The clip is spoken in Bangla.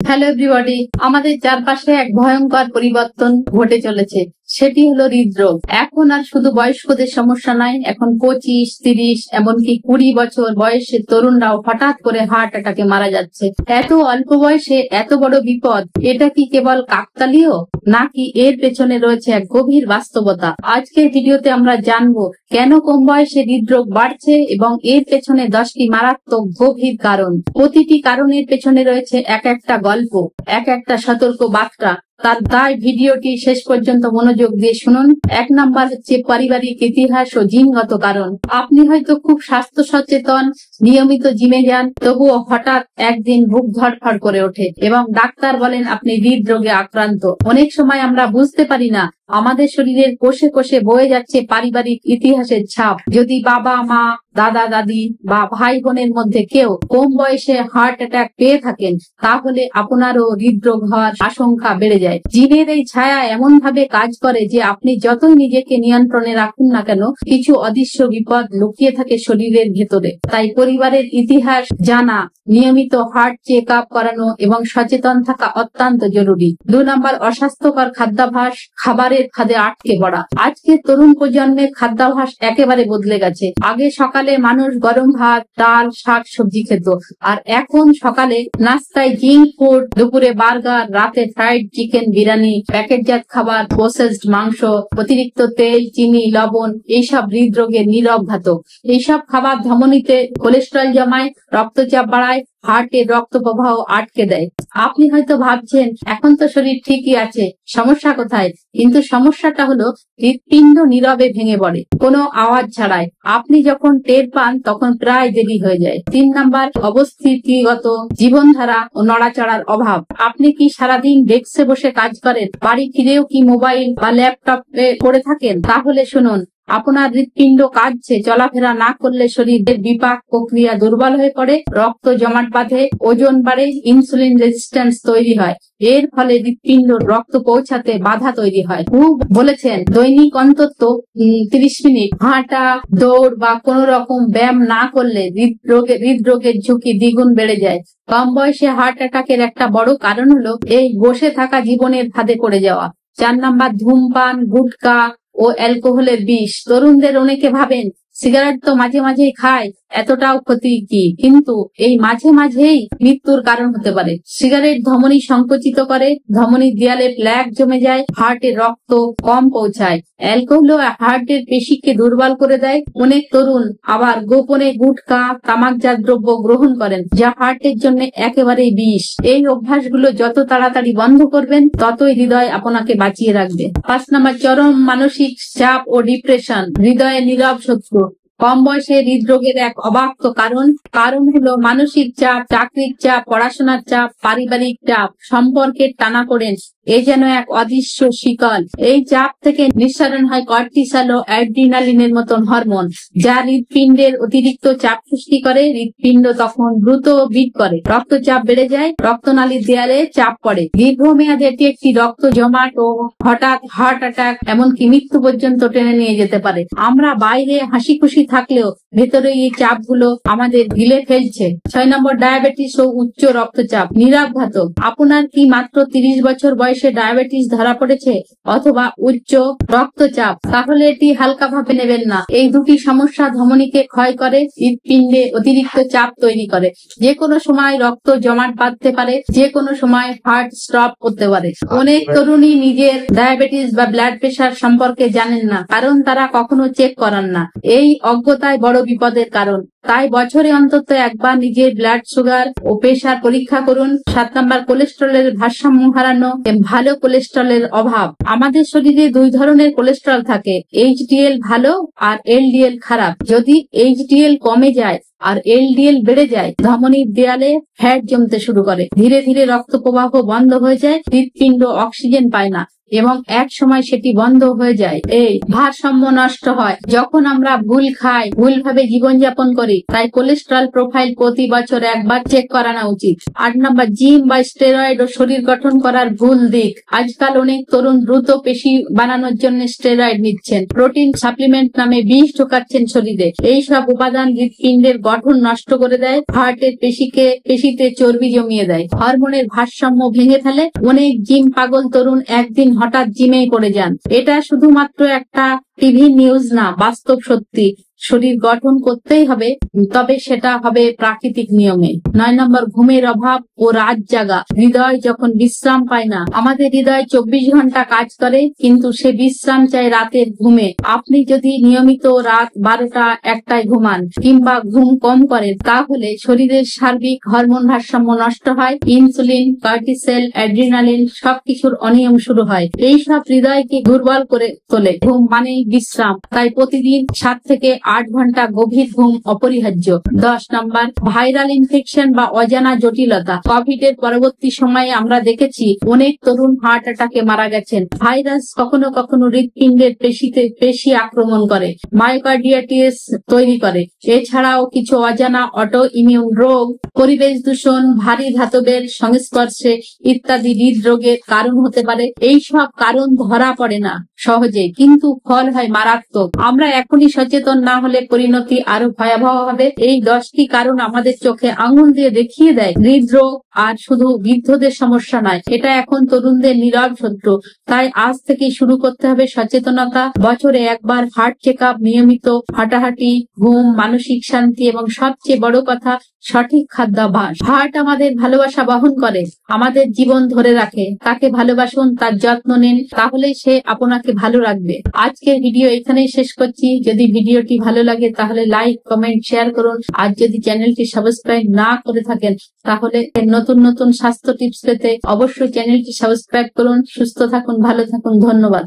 হ্যালো এভরিবডি, আমাদের চারপাশে এক ভয়ঙ্কর পরিবর্তন ঘটে চলেছে। সেটি হলো হৃদরোগ। এখন আর শুধু বয়স্কদের সমস্যা নয়, এখন 25, 30 এমনকি 20 বছর বয়সের তরুণরাও হঠাৎ করে হার্ট অ্যাটাকে মারা যাচ্ছে। এত অল্প বয়সে এত বড় বিপদ, এটা কি কেবল কাকতালীয় নাকি এর পেছনে রয়েছে এক গভীর বাস্তবতা? আজকের ভিডিওতে আমরা জানবো কেন কম বয়সে হৃদরোগ বাড়ছে এবং এর পেছনে 10টি মারাত্মক গভীর কারণ। প্রতিটি কারণের পেছনে রয়েছে এক একটা গল্প, এক একটা সতর্ক বার্তা। তাই ভিডিওটি শেষ পর্যন্ত মনোযোগ দিয়ে শুনুন। 1 নাম্বার হচ্ছে পারিবারিক ইতিহাস ও জিনগত কারণ। আপনি হয়তো খুব স্বাস্থ্য সচেতন, নিয়মিত জিমে যান, তবুও হঠাৎ একদিন বুক ধড়ফড় করে ওঠে এবং ডাক্তার বলেন আপনি হৃদরোগে আক্রান্ত। অনেক সময় আমরা বুঝতে পারি না আমাদের শরীরের কোষে কোষে বয়ে যাচ্ছে পারিবারিক ইতিহাসের ছাপ। যদি বাবা মা, দাদা দাদি বা ভাই বোনের মধ্যে কেউ কম বয়সে হার্ট অ্যাটাক পেয়ে থাকেন, তাহলে আপনারও হৃদরোগ হওয়ার আশঙ্কা বেড়ে যায়। জিনের এই ছায়া এমন ভাবে কাজ করে যে আপনি যতই নিজেকে নিয়ন্ত্রণে রাখুন না কেন, কিছু অদৃশ্য বিপদ লুকিয়ে থাকে শরীরের ভেতরে। তাই পরিবারের ইতিহাস জানা, নিয়মিত হার্ট চেক আপ করানো এবং সচেতন থাকা অত্যন্ত জরুরি। 2 নাম্বার অস্বাস্থ্যকর খাদ্যাভ্যাস, খাবারের ফাঁদে আটকে পড়া। আজকের তরুণ প্রজন্মের খাদ্যাভ্যাস একেবারে বদলে গেছে। আগে সকালে মানুষ গরম ভাত, ডাল, শাক সবজি খেত, আর এখন সকালে নাস্তায় জিঙ্ক ফুড, দুপুরে বার্গার, রাতে ফ্রাইড চিকেন, বিরিয়ানি, প্যাকেটজাত খাবার, প্রসেসড মাংস, অতিরিক্ত তেল, চিনি, লবণ, এইসব হৃদরোগের নীরব ঘাতক। এইসব খাবার ধমনীতে কোলেস্টেরল জমায়, রক্তচাপ বাড়ায়, হার্টে রক্ত প্রবাহ আটকে দেয়। আপনি হয়তো ভাবছেন এখন তো শরীর ঠিকই আছে, সমস্যা কোথায়? কিন্তু সমস্যাটা হলো হৃৎপিণ্ড নীরবে ভেঙে পড়ে, কোনো আওয়াজ ছাড়াই। আপনি যখন টের পান তখন প্রায় দেরি হয়ে যায়। 3 নাম্বার অবস্থিতিগত জীবনধারা ও নড়াচড়ার অভাব। আপনি কি সারাদিন ডেস্কে বসে কাজ করেন? বাড়ি ফিরেও কি মোবাইল বা ল্যাপটপে পড়ে থাকেন? তাহলে শুনুন, আপনার হৃৎপিণ্ড কাঁদছে। চলাফেরা না করলে শরীরের বিপাক প্রক্রিয়া দুর্বল হয়ে পড়ে, রক্ত জমাট বাঁধে, ওজন বাড়ে, ইনসুলিন রেজিস্ট্যান্স তৈরি হয়। এর ফলে হৃৎপিণ্ড রক্ত পৌঁছাতে বাধা তৈরি হয়। বলেছেন দৈনিক অন্তত 30 মিনিট হাঁটা, দৌড় বা কোন রকম ব্যায়াম না করলে হৃদরোগের ঝুঁকি দ্বিগুণ বেড়ে যায়। কম বয়সে হার্ট অ্যাটাকের একটা বড় কারণ হলো এই বসে থাকা জীবনের ফাঁদে পড়ে যাওয়া। 4 নাম্বার ধূমপান, গুটখা ও অ্যালকোহলের বিষ। তরুণদের অনেকে ভাবেন সিগারেট তো মাঝে মাঝেই খায়, এতটাও ক্ষতি কি? কিন্তু এই মাঝে মাঝেই মৃত্যুর কারণ হতে পারে। সিগারেট ধমনী সংকুচিত করে, ধমনীর দেয়ালে প্ল্যাক জমে যায়, হার্টে রক্ত কম পৌঁছায়। অ্যালকোহল হার্টের পেশিকে দুর্বল করে দেয়। অনেক তরুণ আবার গোপনে গুটখা, তামাকজাত দ্রব্য গ্রহণ করেন, যা হার্টের জন্য একেবারেই বিষ। এই অভ্যাসগুলো যত তাড়াতাড়ি বন্ধ করবেন, ততই হৃদয় আপনাকে বাঁচিয়ে রাখবে। 5 নাম্বার চরম মানসিক চাপ ও ডিপ্রেশন। হৃদয়ের নীরব শত্রু। কম বয়সে হৃদরোগের এক অবাক্য কারণ হলো মানসিক চাপ, চাকরির চাপ, পড়াশোনার চাপ, পারিবারিক চাপ, সম্পর্কের টানাপোড়েন। এ যেন এক অদৃশ্য শিকল। এই চাপ থেকে নিঃসরণ হয় কর্টিসল ও অ্যাড্রিনালিনের মতন হরমোন, যা হৃৎপিণ্ডের অতিরিক্ত চাপ সৃষ্টি করে। হৃৎপিণ্ড তখন দ্রুত বিট করে, রক্তচাপ বেড়ে যায়, রক্তনালীর দেয়ালে চাপ পড়ে। দীর্ঘমেয়াদে এটি একটি রক্ত জমাট ও হঠাৎ হার্ট অ্যাটাক, এমনকি মৃত্যু পর্যন্ত টেনে নিয়ে যেতে পারে। আমরা বাইরে হাসি খুশি থাকলেও ভেতরে এই চাপগুলো আমাদের গিলে ফেলছে। 6 নম্বর ডায়াবেটিস ও উচ্চ রক্তচাপ। নীরব ঘাতক। আপনার কি মাত্র 30 বছর বয়সে ডায়াবেটিস ধরা পড়েছে অথবা উচ্চ রক্তচাপ? তাহলে এটি হালকা ভাবে নেবেন না। এই দুটি সমস্যা ধমনীকে ক্ষয় করে, হৃৎপিণ্ডে অতিরিক্ত চাপ তৈরি করে। যে কোনো সময় রক্ত জমাট বাঁধতে পারে, যে কোনো সময় হার্ট স্টপ করতে পারে। অনেক তরুণী নিজের ডায়াবেটিস বা ব্লাড প্রেশার সম্পর্কে জানেন না, কারণ তারা কখনো চেক করান না। এই অজ্ঞতায় বড় বিপদের কারণ। তাই বছরে অন্তত একবার নিজের ব্লাড সুগার ও প্রেশার পরীক্ষা করুন। 7 নাম্বার কোলেস্টেরলের ভারসাম্য হারানো, ভালো কোলেস্টেরলের অভাব। আমাদের শরীরে 2 ধরনের কোলেস্টেরল থাকে, এইচডিএল ভালো আর এলডিএল খারাপ। যদি এইচডিএল কমে যায় আর এলডিএল বেড়ে যায়, ধমনীর দেয়ালে ফ্যাট জমতে শুরু করে, ধীরে ধীরে রক্ত প্রবাহ বন্ধ হয়ে যায়, হৃৎপিণ্ড অক্সিজেন পায় না এবং এক সময় সেটি বন্ধ হয়ে যায়। এই ভারসাম্য নষ্ট হয় যখন আমরা ভুল খাই, ভুলভাবে জীবনযাপন করি। তাই কোলেস্টেরল প্রোফাইল প্রতি বছর একবার চেক করানো উচিত। 8 নম্বর, জিম বা স্টেরয়েড ও শরীর গঠন করার ভুল দিক। আজকাল অনেক তরুণ দ্রুত পেশি বানানোর জন্য স্টেরয়েড নিচ্ছেন, প্রোটিন সাপ্লিমেন্ট নামে বিষ ঢোকাচ্ছেন শরীরে। এই সব উপাদান হৃৎপিণ্ডের গঠন নষ্ট করে দেয়, হার্টের পেশিতে চর্বি জমিয়ে দেয়, হরমোনের ভারসাম্য ভেঙে ফেলে। অনেক জিম পাগল তরুণ একদিন হঠাৎ জিমেই পড়ে যান। এটা শুধুমাত্র একটা টিভি নিউজ না, বাস্তব সত্যি। শরীর গঠন করতেই হবে, তবে সেটা হবে প্রাকৃতিক নিয়মে। 9 নম্বর, ঘুমের অভাব ও রাত জাগা। হৃদয় যখন বিশ্রাম পায় না। আমাদের হৃদয় 24 ঘন্টা কাজ করে, কিন্তু সে বিশ্রাম চায় রাতের ঘুমে। আপনি যদি নিয়মিত রাত 12টা 1টায় ঘুমান কিংবা ঘুম কম করেন, তাহলে শরীরের সার্বিক হরমোন ভারসাম্য নষ্ট হয়। ইনসুলিন, কর্টিসল, অ্যাড্রিনালিন সবকিছুর অনিয়ম শুরু হয়। এইসব হৃদয়কে দুর্বল করে তোলে। ঘুম মানেই বিশ্রাম, তাই প্রতিদিন 7 থেকে 8 ঘন্টা গভীর ঘুম অপরিহার্য। 10 নম্বর, ভাইরাল ইনফেকশন বা অজানা জটিলতা। কোভিড এর পরবর্তী সময়ে আমরা দেখেছি অনেক তরুণ হার্ট অ্যাটাকে মারা গেছেন। ভাইরাস কখনো কখনো হৃৎপিণ্ডের পেশি আক্রমণ করে, মায়োকার্ডিয়াটিস তৈরি করে। এছাড়াও কিছু অজানা অটো ইমিউন রোগ, পরিবেশ দূষণ, ভারী ধাতবের সংস্পর্শে ইত্যাদি হৃদরোগের কারণ হতে পারে। এই সব কারণ ধরা পড়ে না সহজে, কিন্তু ফল হয় মারাত্মক। আমরা এখনই সচেতন না হলে পরিণতি আরো ভয়াবহ হবে। এই 10টি কারণ আমাদের চোখে আঙুল দিয়ে দেখিয়ে দেয় হৃদরোগ আর শুধু বৃদ্ধদের সমস্যা নয়, এটা এখন তরুণদের নীরব শত্রু। তাই আজ থেকে শুরু করতে হবে সচেতনতা। বছরে একবার হার্ট চেক আপ, নিয়মিত হাঁটাহাঁটি, ঘুম, মানসিক শান্তি এবং সবচেয়ে বড় কথা সঠিক খাদ্যাভ্যাস। হার্ট আমাদের ভালোবাসা বহন করে, আমাদের জীবন ধরে রাখে। তাকে ভালোবাসুন, তার যত্ন নিন, তাহলেই সে আপনাকে ভালো রাখবে। আজকের ভিডিও এখানেই শেষ করছি। যদি ভিডিওটি ভালো লাগে তাহলে লাইক, কমেন্ট, শেয়ার করুন। আর যদি চ্যানেলটি সাবস্ক্রাইব না করে থাকেন তাহলে নতুন নতুন স্বাস্থ্য টিপস পেতে অবশ্যই চ্যানেলটি সাবস্ক্রাইব করুন। সুস্থ থাকুন, ভালো থাকুন, ধন্যবাদ।